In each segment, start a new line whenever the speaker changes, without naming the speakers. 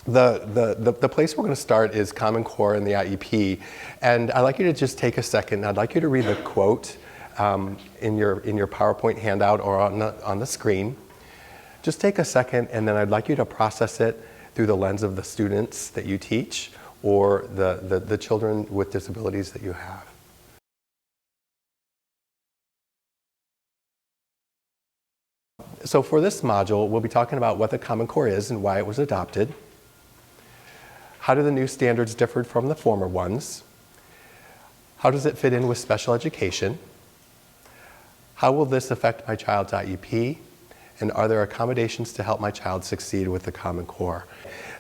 The place we're going to start is Common Core in the IEP, and I'd like you to just take a second. I'd like you to read the quote in your PowerPoint handout or on the screen. Just take a second, and then I'd like you to process it through the lens of the students that you teach or the children with disabilities that you have. So for this module, we'll be talking about what the Common Core is and why it was adopted. How do the new standards differ from the former ones? How does it fit in with special education? How will this affect my child's IEP? And are there accommodations to help my child succeed with the Common Core?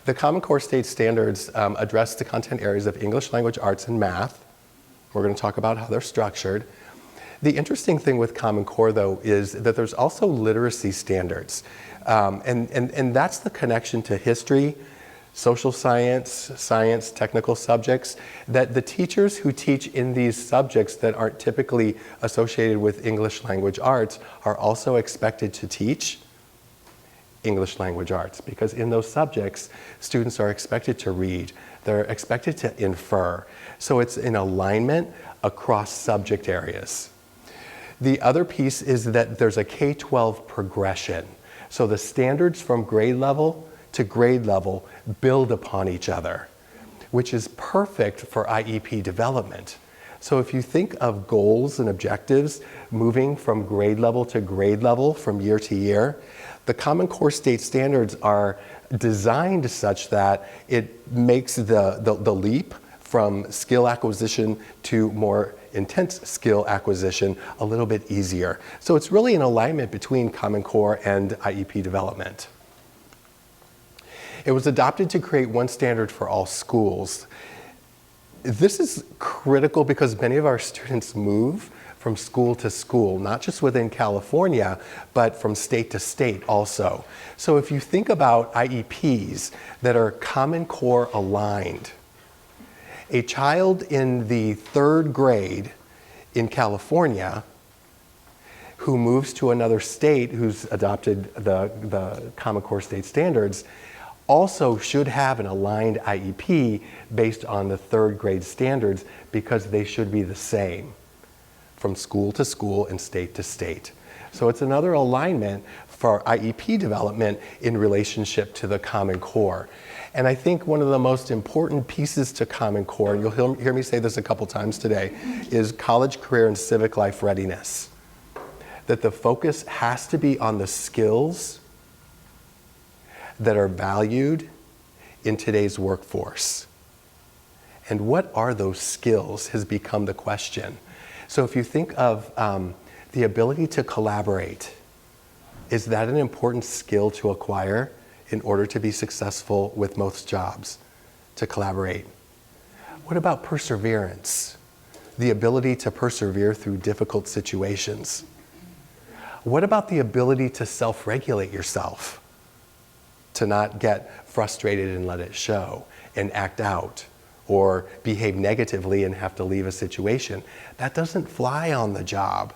The Common Core state standards address the content areas of English, language, arts, and math. We're going to talk about how they're structured. The interesting thing with Common Core, though, is that there's also literacy standards. And that's the connection to history, social science, technical subjects, that the teachers who teach in these subjects that aren't typically associated with English language arts are also expected to teach English language arts, because in those subjects, students are expected to read, they're expected to infer. So it's in alignment across subject areas. The other piece is that there's a K-12 progression. So the standards from grade level to grade level build upon each other, which is perfect for IEP development. So if you think of goals and objectives moving from grade level to grade level from year to year, the Common Core state standards are designed such that it makes the leap from skill acquisition to more intense skill acquisition a little bit easier. So it's really an alignment between Common Core and IEP development. It was adopted to create one standard for all schools. This is critical because many of our students move from school to school, not just within California, but from state to state also. So if you think about IEPs that are Common Core aligned, a child in the 3rd grade in California who moves to another state who's adopted the Common Core state standards also should have an aligned IEP based on the 3rd grade standards, because they should be the same from school to school and state to state. So it's another alignment for IEP development in relationship to the Common Core. And I think one of the most important pieces to Common Core, and you'll hear me say this a couple times today, is college, career, and civic life readiness. That the focus has to be on the skills that are valued in today's workforce. And what are those skills has become the question. So if you think of the ability to collaborate, is that an important skill to acquire in order to be successful with most jobs, to collaborate? What about perseverance? The ability to persevere through difficult situations. What about the ability to self-regulate yourself? To not get frustrated and let it show and act out or behave negatively and have to leave a situation. That doesn't fly on the job.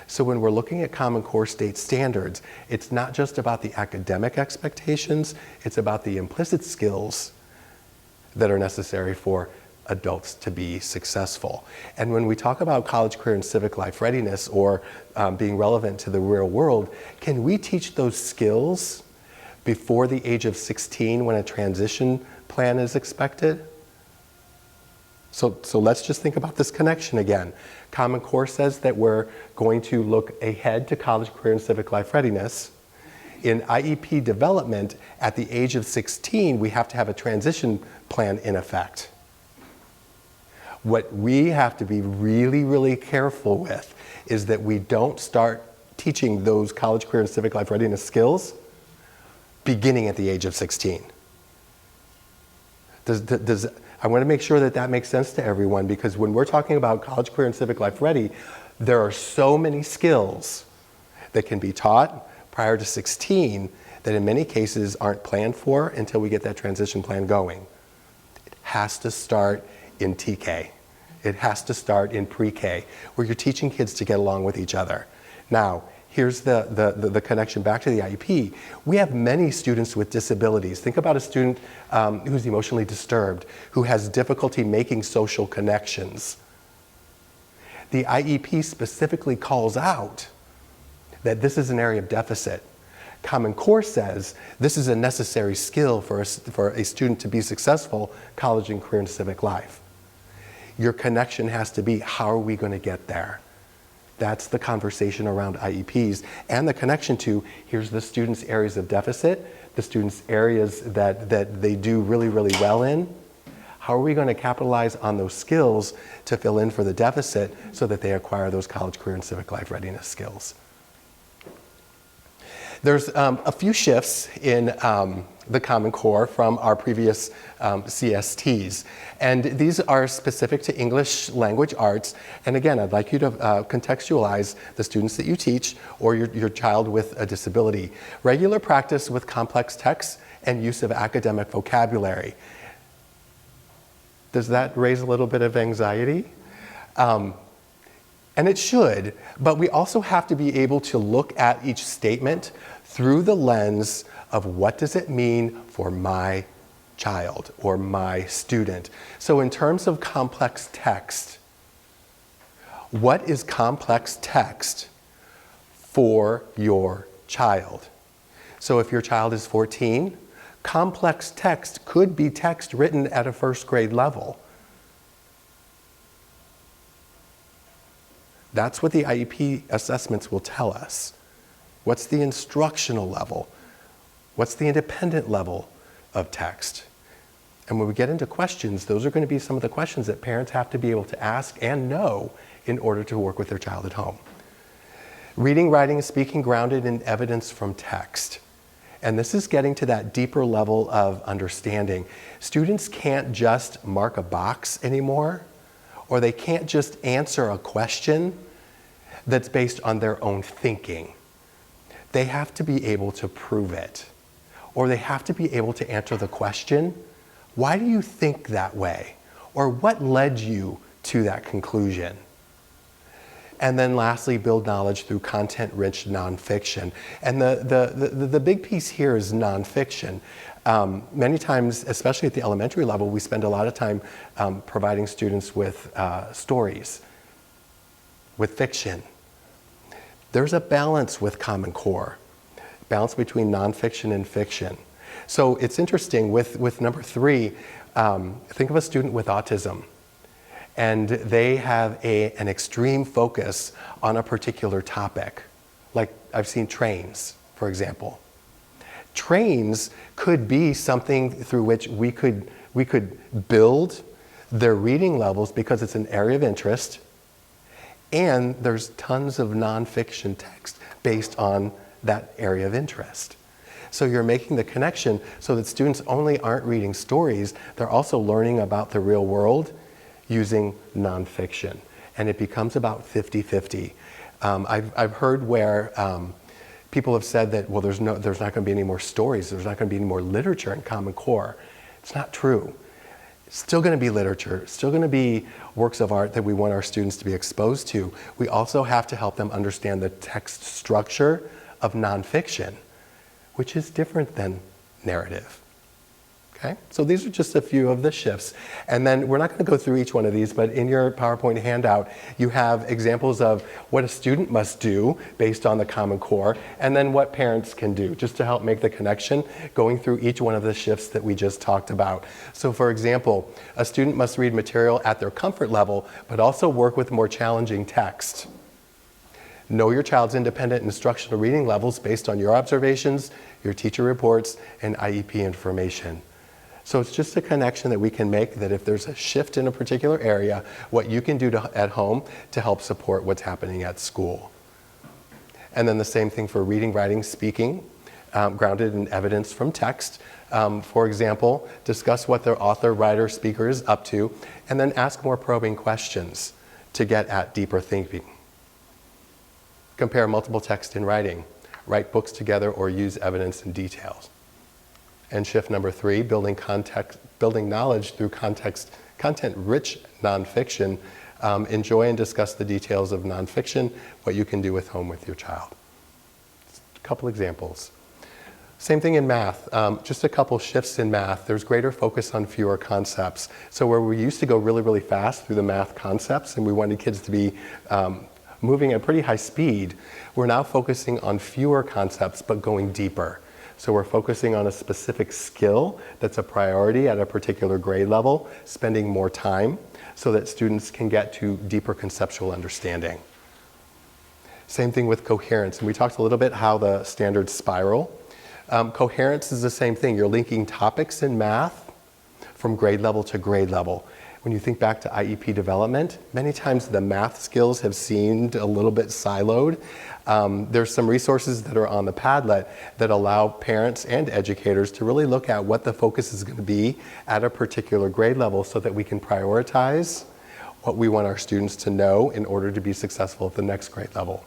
So when we're looking at Common Core state standards, it's not just about the academic expectations, it's about the implicit skills that are necessary for adults to be successful. And when we talk about college, career, and civic life readiness, or being relevant to the real world, can we teach those skills before the age of 16 when a transition plan is expected? So let's just think about this connection again. Common Core says that we're going to look ahead to college, career, and civic life readiness. In IEP development, at the age of 16, we have to have a transition plan in effect. What we have to be really, really careful with is that we don't start teaching those college, career, and civic life readiness skills beginning at the age of 16. I want to make sure that that makes sense to everyone, because when we're talking about college, career, and civic life ready, there are so many skills that can be taught prior to 16 that in many cases aren't planned for until we get that transition plan going. It has to start in TK. It has to start in pre-K, where you're teaching kids to get along with each other. Now, Here's the connection back to the IEP. We have many students with disabilities. Think about a student who's emotionally disturbed, who has difficulty making social connections. The IEP specifically calls out that this is an area of deficit. Common Core says this is a necessary skill for a student to be successful college and career and civic life. Your connection has to be, how are we going to get there? That's the conversation around IEPs, and the connection to, here's the student's areas of deficit, the student's areas that they do really, really well in. How are we going to capitalize on those skills to fill in for the deficit so that they acquire those college, career, and civic life readiness skills? There's a few shifts in the Common Core from our previous CSTs. And these are specific to English language arts. And again, I'd like you to contextualize the students that you teach or your child with a disability. Regular practice with complex texts and use of academic vocabulary. Does that raise a little bit of anxiety? And it should, but we also have to be able to look at each statement through the lens of what does it mean for my child or my student. So in terms of complex text, what is complex text for your child? So if your child is 14, complex text could be text written at a first grade level. That's what the IEP assessments will tell us. What's the instructional level? What's the independent level of text? And when we get into questions, those are going to be some of the questions that parents have to be able to ask and know in order to work with their child at home. Reading, writing, and speaking grounded in evidence from text. And this is getting to that deeper level of understanding. Students can't just mark a box anymore, or they can't just answer a question that's based on their own thinking. They have to be able to prove it, or they have to be able to answer the question, why do you think that way? Or what led you to that conclusion? And then lastly, build knowledge through content-rich nonfiction. And the big piece here is nonfiction. Many times, especially at the elementary level, we spend a lot of time providing students with stories, with fiction. There's a balance with Common Core, balance between nonfiction and fiction. So it's interesting with number 3, think of a student with autism, and they have an extreme focus on a particular topic. Like I've seen trains, for example. Trains could be something through which we could build their reading levels because it's an area of interest, and there's tons of nonfiction text based on that area of interest. So you're making the connection so that students only aren't reading stories, they're also learning about the real world using nonfiction. And it becomes about 50-50. I've heard where people have said that, well, there's not going to be any more stories, there's not going to be any more literature in Common Core. It's not true. It's still going to be literature, still going to be works of art that we want our students to be exposed to. We also have to help them understand the text structure of nonfiction, which is different than narrative. Okay? So these are just a few of the shifts. And then we're not going to go through each one of these, but in your PowerPoint handout, you have examples of what a student must do based on the Common Core, and then what parents can do, just to help make the connection going through each one of the shifts that we just talked about. So for example, a student must read material at their comfort level, but also work with more challenging text. Know your child's independent instructional reading levels based on your observations, your teacher reports, and IEP information. So it's just a connection that we can make, that if there's a shift in a particular area, what you can do at home to help support what's happening at school. And then the same thing for reading, writing, speaking, grounded in evidence from text. For example, discuss what their author, writer, speaker is up to, and then ask more probing questions to get at deeper thinking. Compare multiple text and writing. Write books together or use evidence and details. And shift number 3, building knowledge through content-rich nonfiction. Enjoy and discuss the details of nonfiction, what you can do at home with your child. couple examples. Same thing in math, just a couple shifts in math. There's greater focus on fewer concepts. So where we used to go really, really fast through the math concepts and we wanted kids to be moving at pretty high speed, we're now focusing on fewer concepts but going deeper. So we're focusing on a specific skill that's a priority at a particular grade level, spending more time so that students can get to deeper conceptual understanding. Same thing with coherence, and we talked a little bit how the standards spiral. Coherence is the same thing. You're linking topics in math from grade level to grade level. When you think back to IEP development, many times the math skills have seemed a little bit siloed. There's some resources that are on the Padlet that allow parents and educators to really look at what the focus is going to be at a particular grade level so that we can prioritize what we want our students to know in order to be successful at the next grade level.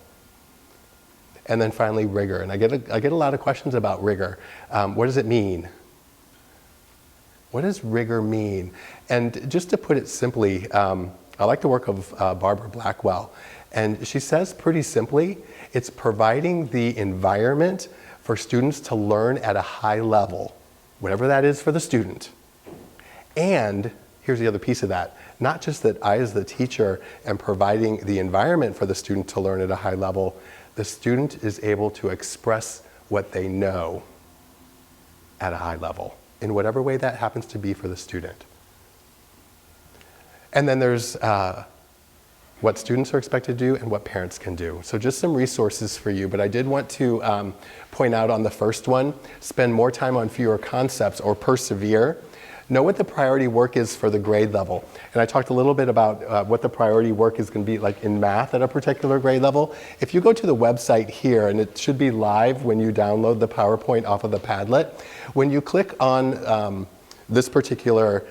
And then finally, rigor. And I get a lot of questions about rigor. What does it mean? What does rigor mean? And just to put it simply, I like the work of Barbara Blackwell. And she says pretty simply, it's providing the environment for students to learn at a high level, whatever that is for the student. And here's the other piece of that. Not just that I as the teacher am providing the environment for the student to learn at a high level, the student is able to express what they know at a high level, in whatever way that happens to be for the student. And then there's what students are expected to do and what parents can do. So just some resources for you, but I did want to point out on the first one, spend more time on fewer concepts or persevere. Know what the priority work is for the grade level. And I talked a little bit about what the priority work is going to be like in math at a particular grade level. If you go to the website here, and it should be live when you download the PowerPoint off of the Padlet, when you click on this particular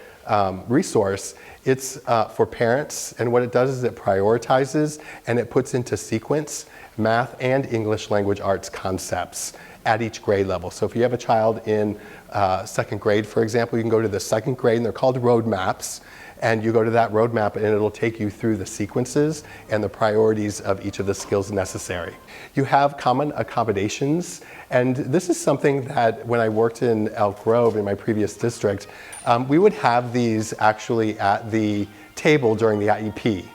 resource, it's for parents, and what it does is it prioritizes and it puts into sequence math and English language arts concepts at each grade level. So if you have a child in second grade, for example, you can go to the second grade, and they're called roadmaps, and you go to that roadmap and it'll take you through the sequences and the priorities of each of the skills necessary. You have common accommodations, and this is something that when I worked in Elk Grove in my previous district, we would have these actually at the table during the IEP.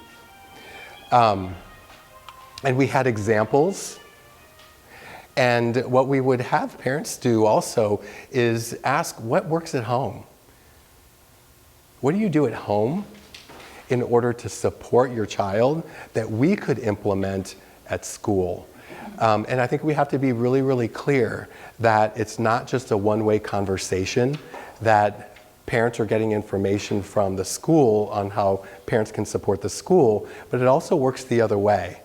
And we had examples. And what we would have parents do also is ask, what works at home? What do you do at home in order to support your child that we could implement at school? And I think we have to be really, really clear that it's not just a one-way conversation, that parents are getting information from the school on how parents can support the school, but it also works the other way.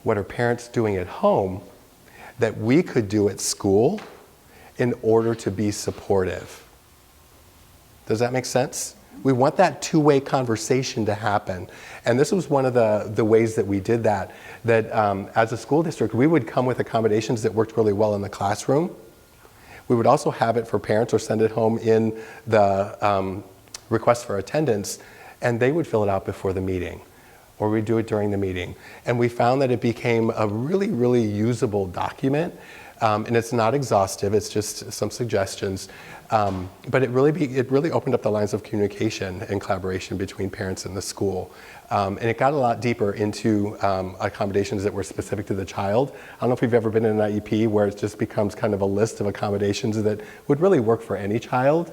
What are parents doing at home that we could do at school in order to be supportive? Does that make sense? We want that two-way conversation to happen. And this was one of the ways that we did that as a school district, we would come with accommodations that worked really well in the classroom. We would also have it for parents or send it home in the request for attendance, and they would fill it out before the meeting, or we'd do it during the meeting. And we found that it became a really, really usable document. And it's not exhaustive, it's just some suggestions. But it really opened up the lines of communication and collaboration between parents and the school. And it got a lot deeper into accommodations that were specific to the child. I don't know if you've ever been in an IEP where it just becomes kind of a list of accommodations that would really work for any child.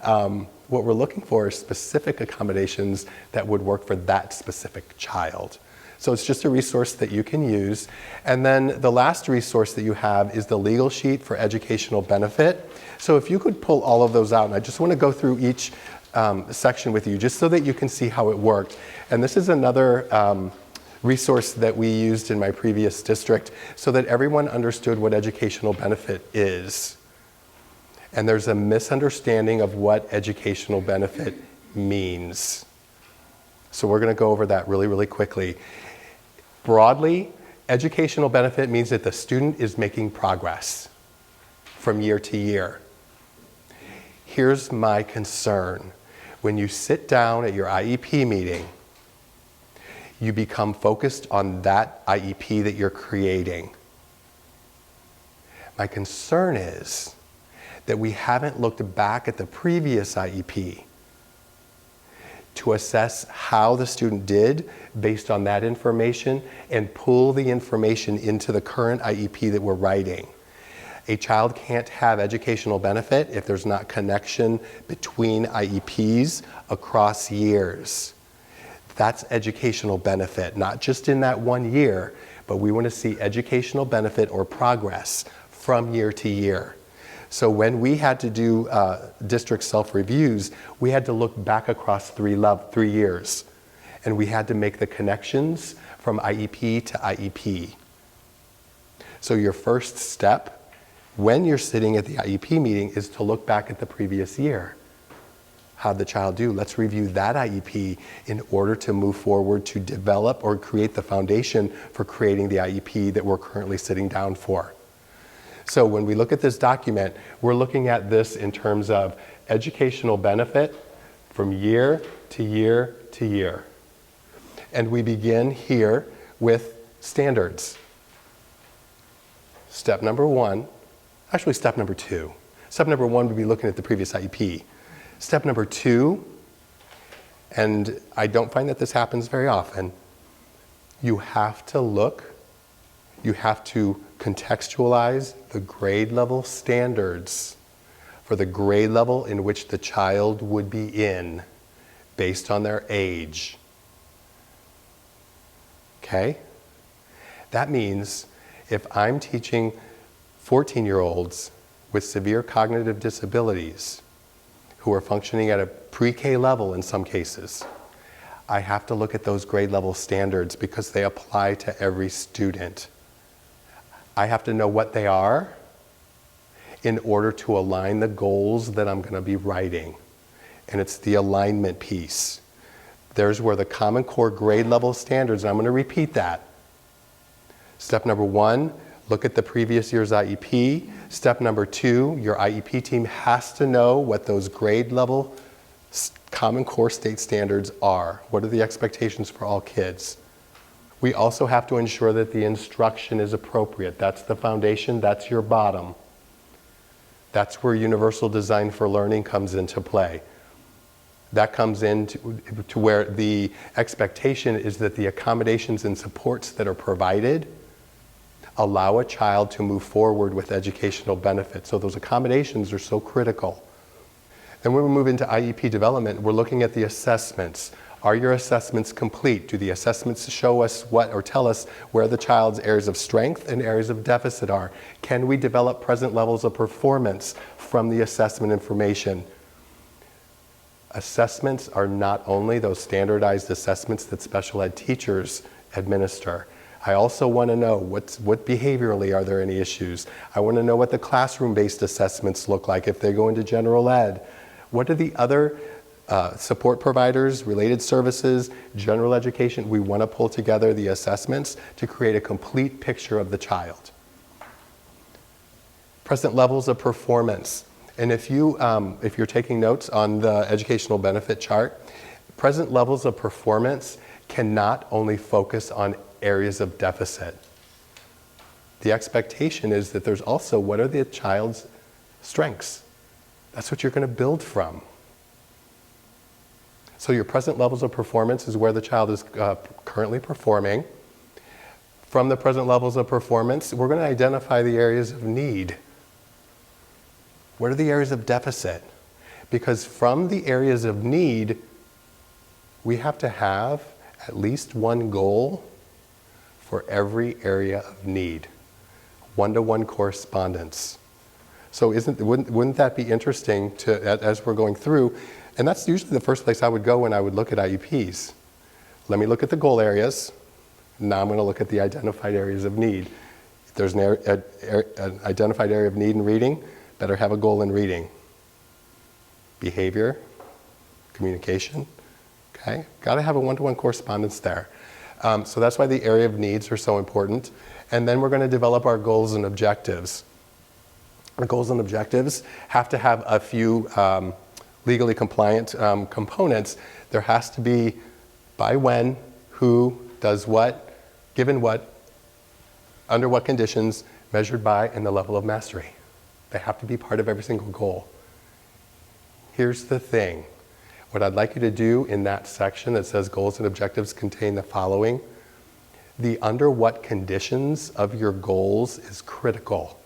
What we're looking for is specific accommodations that would work for that specific child. So it's just a resource that you can use. And then the last resource that you have is the legal sheet for educational benefit. So if you could pull all of those out, and I just want to go through each section with you just so that you can see how it worked. And this is another resource that we used in my previous district so that everyone understood what educational benefit is. And there's a misunderstanding of what educational benefit means. So we're going to go over that really, really quickly. Broadly, educational benefit means that the student is making progress from year to year. Here's my concern. When you sit down at your IEP meeting, you become focused on that IEP that you're creating. My concern is that we haven't looked back at the previous IEP to assess how the student did based on that information and pull the information into the current IEP that we're writing. A child can't have educational benefit if there's not connection between IEPs across years. That's educational benefit, not just in that 1 year, but we want to see educational benefit or progress from year to year. So when we had to do district self-reviews, we had to look back across 3 years, and we had to make the connections from IEP to IEP. So your first step when you're sitting at the IEP meeting is to look back at the previous year. How'd the child do? Let's review that IEP in order to move forward to develop or create the foundation for creating the IEP that we're currently sitting down for. So when we look at this document, we're looking at this in terms of educational benefit from year to year to year. And we begin here with standards. Step number 1, actually step number 2. Step number 1 would be looking at the previous IEP. Step number 2, and I don't find that this happens very often, you have to contextualize the grade level standards for the grade level in which the child would be in based on their age. Okay? That means if I'm teaching 14-year-olds with severe cognitive disabilities who are functioning at a pre-K level in some cases, I have to look at those grade level standards because they apply to every student. I have to know what they are in order to align the goals that I'm going to be writing. And it's the alignment piece. There's where the Common Core grade level standards, and I'm going to repeat that. Step number 1, look at the previous year's IEP. Step number 2, your IEP team has to know what those grade level Common Core state standards are. What are the expectations for all kids? We also have to ensure that the instruction is appropriate. That's the foundation, that's your bottom. That's where universal design for learning comes into play. That comes into to where the expectation is that the accommodations and supports that are provided allow a child to move forward with educational benefits. So those accommodations are so critical. And when we move into IEP development, we're looking at the assessments. Are your assessments complete? Do the assessments show us what or tell us where the child's areas of strength and areas of deficit are? Can we develop present levels of performance from the assessment information? Assessments are not only those standardized assessments that special ed teachers administer. I also want to know what behaviorally are there any issues. I want to know what the classroom-based assessments look like if they go into general ed. What are the other support providers, related services, general education? We want to pull together the assessments to create a complete picture of the child. Present levels of performance. And if you're taking notes on the educational benefit chart, present levels of performance cannot only focus on areas of deficit. The expectation is that there's also what are the child's strengths. That's what you're going to build from. So your present levels of performance is where the child is currently performing. From the present levels of performance, we're going to identify the areas of need. What are the areas of deficit? Because from the areas of need, we have to have at least one goal for every area of need. One-to-one correspondence. So wouldn't that be interesting to, as we're going through, and that's usually the first place I would go when I would look at IEPs. Let me look at the goal areas. Now I'm going to look at the identified areas of need. If there's an identified area of need in reading, better have a goal in reading. Behavior, communication, okay? Got to have a one-to-one correspondence there. So that's why the area of needs are so important. And then we're going to develop our goals and objectives. Our goals and objectives have to have a few legally compliant components. There has to be by when, who, does what, given what, under what conditions, measured by and the level of mastery. They have to be part of every single goal. Here's the thing. What I'd like you to do in that section that says goals and objectives contain the following. The under what conditions of your goals is critical.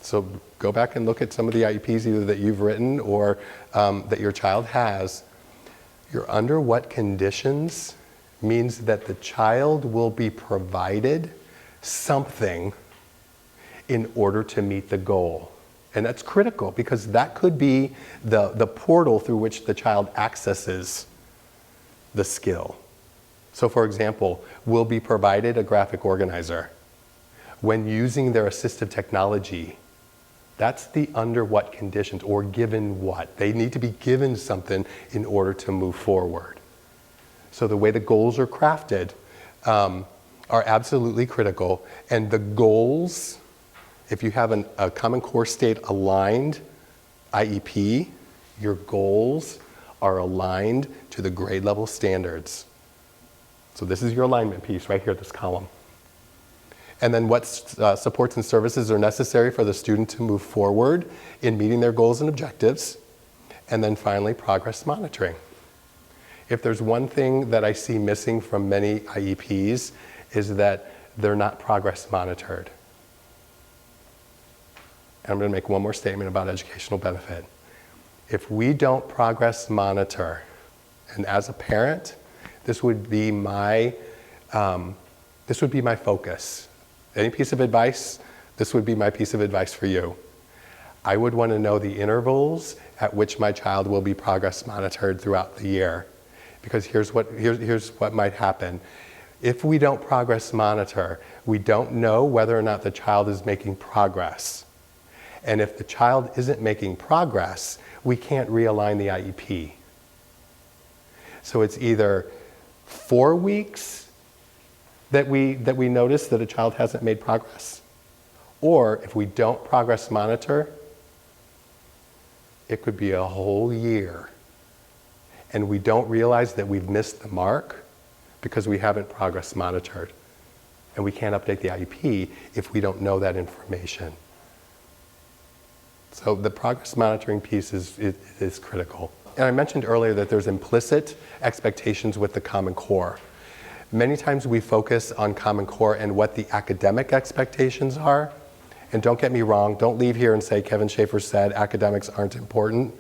So go back and look at some of the IEPs either that you've written or that your child has. Your under what conditions means that the child will be provided something in order to meet the goal. And that's critical because that could be the portal through which the child accesses the skill. So for example, will be provided a graphic organizer. When using their assistive technology, that's the under what conditions or given what. They need to be given something in order to move forward. So the way the goals are crafted are absolutely critical. And the goals, if you have a Common Core state aligned IEP, your goals are aligned to the grade level standards. So this is your alignment piece right here, this column. And then what supports and services are necessary for the student to move forward in meeting their goals and objectives. And then finally, progress monitoring. If there's one thing that I see missing from many IEPs is that they're not progress monitored. And I'm going to make one more statement about educational benefit. If we don't progress monitor, and as a parent, this would be my focus. Any piece of advice, this would be my piece of advice for you. I would want to know the intervals at which my child will be progress monitored throughout the year. Because here's what might happen. If we don't progress monitor, we don't know whether or not the child is making progress. And if the child isn't making progress, we can't realign the IEP. So it's either 4 weeks that we notice that a child hasn't made progress, or if we don't progress monitor, it could be a whole year. And we don't realize that we've missed the mark because we haven't progress monitored. And we can't update the IEP if we don't know that information. So the progress monitoring piece is critical. And I mentioned earlier that there's implicit expectations with the Common Core. Many times we focus on Common Core and what the academic expectations are. And don't get me wrong, don't leave here and say Kevin Schaefer said academics aren't important.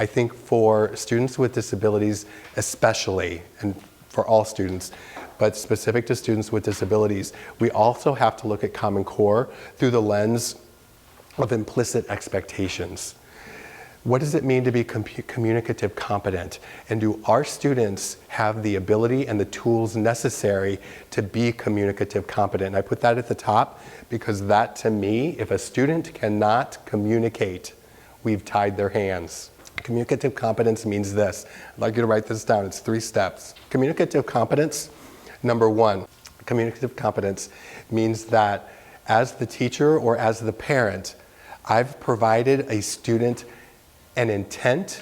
I think for students with disabilities especially, and for all students, but specific to students with disabilities, we also have to look at Common Core through the lens of implicit expectations. What does it mean to be communicative competent? And do our students have the ability and the tools necessary to be communicative competent? And I put that at the top because that, to me, if a student cannot communicate, we've tied their hands. Communicative competence means this. I'd like you to write this down. It's 3 steps. Communicative competence, number 1, communicative competence means that as the teacher or as the parent, I've provided a student an intent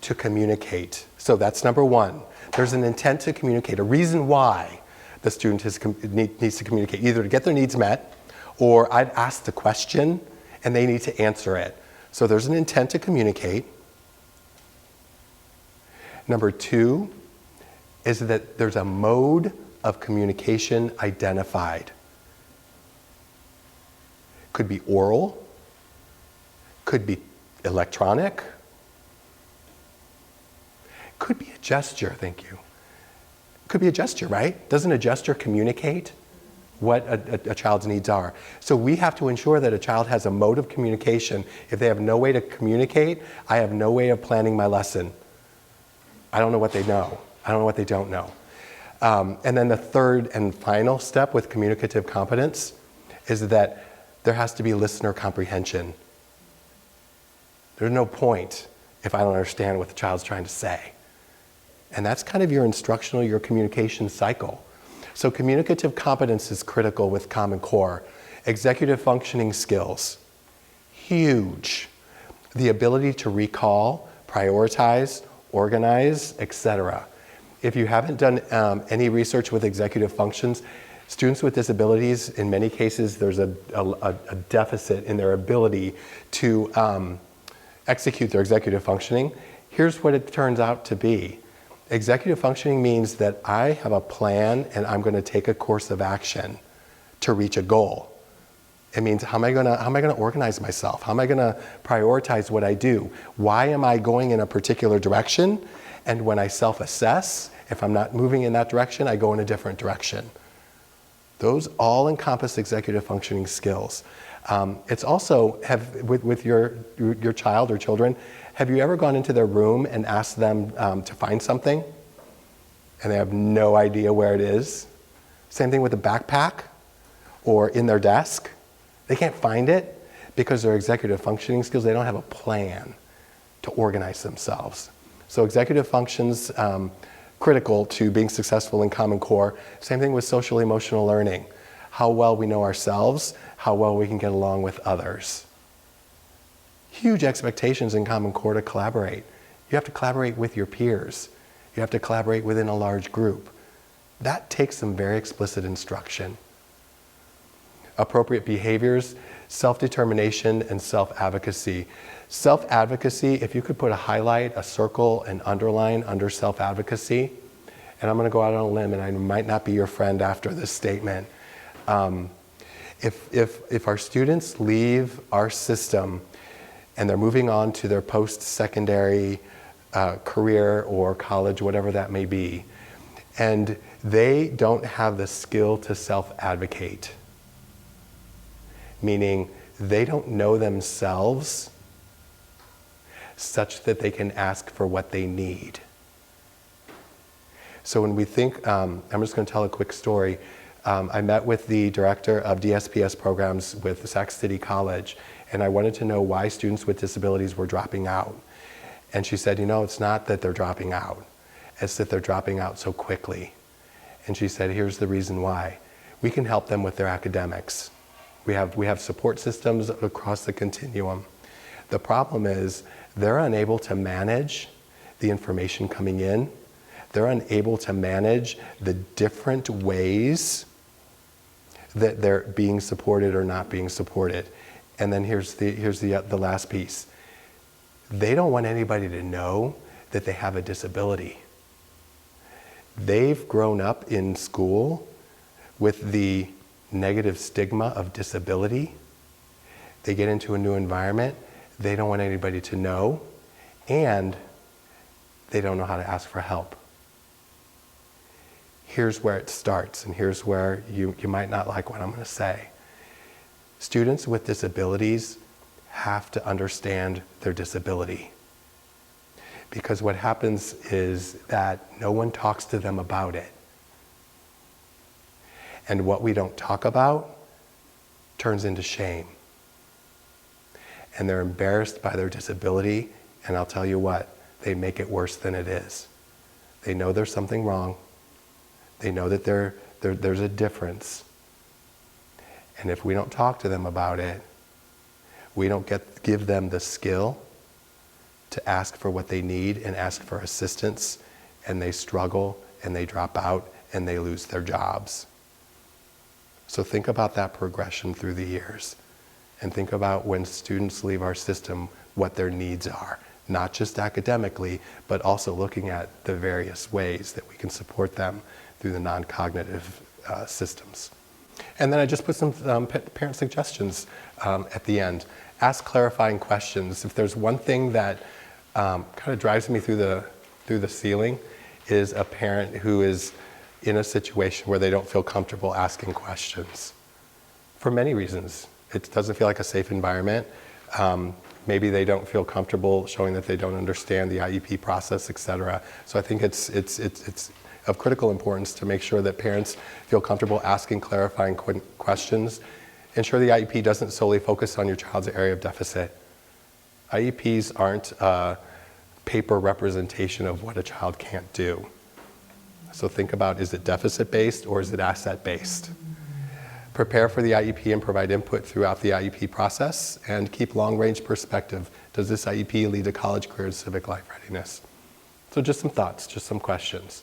to communicate. So that's number 1. There's an intent to communicate, a reason why the student needs to communicate, either to get their needs met, or I've asked the question and they need to answer it. So there's an intent to communicate. Number 2 is that there's a mode of communication identified. Could be oral, could be electronic, could be a gesture, thank you. Could be a gesture, right? Doesn't a gesture communicate what a child's needs are? So we have to ensure that a child has a mode of communication. If they have no way to communicate, I have no way of planning my lesson. I don't know what they know. I don't know what they don't know. And then the third and final step with communicative competence is that there has to be listener comprehension. There's no point if I don't understand what the child's trying to say. And that's kind of your instructional, your communication cycle. So communicative competence is critical with Common Core. Executive functioning skills, huge. The ability to recall, prioritize, organize, etc. If you haven't done any research with executive functions, Students with disabilities, in many cases, there's a deficit in their ability to execute their executive functioning. Here's what it turns out to be. Executive functioning means that I have a plan and I'm going to take a course of action to reach a goal. It means how am I going to organize myself? How am I going to prioritize what I do? Why am I going in a particular direction? And when I self-assess, if I'm not moving in that direction, I go in a different direction. Those all encompass executive functioning skills. It's also, with your child or children, have you ever gone into their room and asked them to find something and they have no idea where it is? Same thing with a backpack or in their desk. They can't find it because their executive functioning skills, they don't have a plan to organize themselves. So executive functions, critical to being successful in Common Core. Same thing with social emotional learning. How well we know ourselves, how well we can get along with others. Huge expectations in Common Core to collaborate. You have to collaborate with your peers. You have to collaborate within a large group. That takes some very explicit instruction. Appropriate behaviors, self-determination, and self-advocacy. Self-advocacy, if you could put a highlight, a circle, an underline under self-advocacy, and I'm going to go out on a limb, and I might not be your friend after this statement. If our students leave our system and they're moving on to their post-secondary career or college, whatever that may be, and they don't have the skill to self-advocate, meaning they don't know themselves such that they can ask for what they need. So when we think, I'm just going to tell a quick story. I met with the director of DSPS programs with Sac City College, and I wanted to know why students with disabilities were dropping out. And she said, it's not that they're dropping out, it's that they're dropping out so quickly. And she said, here's the reason why. We can help them with their academics. We have support systems across the continuum. The problem is they're unable to manage the information coming in. They're unable to manage the different ways that they're being supported or not being supported. And then here's the last piece. They don't want anybody to know that they have a disability. They've grown up in school with the negative stigma of disability. They get into a new environment, they don't want anybody to know, and they don't know how to ask for help. Here's where it starts, and here's where you might not like what I'm going to say. Students with disabilities have to understand their disability. Because what happens is that no one talks to them about it. And what we don't talk about turns into shame. And they're embarrassed by their disability, and I'll tell you what, they make it worse than it is. They know there's something wrong. They know that there's a difference. And if we don't talk to them about it, we don't give them the skill to ask for what they need and ask for assistance, and they struggle and they drop out and they lose their jobs. So think about that progression through the years, and think about when students leave our system, what their needs are, not just academically, but also looking at the various ways that we can support them through the non-cognitive systems. And then I just put some parent suggestions at the end. Ask clarifying questions. If there's one thing that kind of drives me through the ceiling, is a parent who is in a situation where they don't feel comfortable asking questions. For many reasons. It doesn't feel like a safe environment. Maybe they don't feel comfortable showing that they don't understand the IEP process, etc. So I think it's of critical importance to make sure that parents feel comfortable asking clarifying questions. Ensure the IEP doesn't solely focus on your child's area of deficit. IEPs aren't a paper representation of what a child can't do. So think about, is it deficit-based or is it asset-based? Prepare for the IEP and provide input throughout the IEP process, and keep long-range perspective. Does this IEP lead to college, career, and civic life readiness? So just some thoughts, just some questions.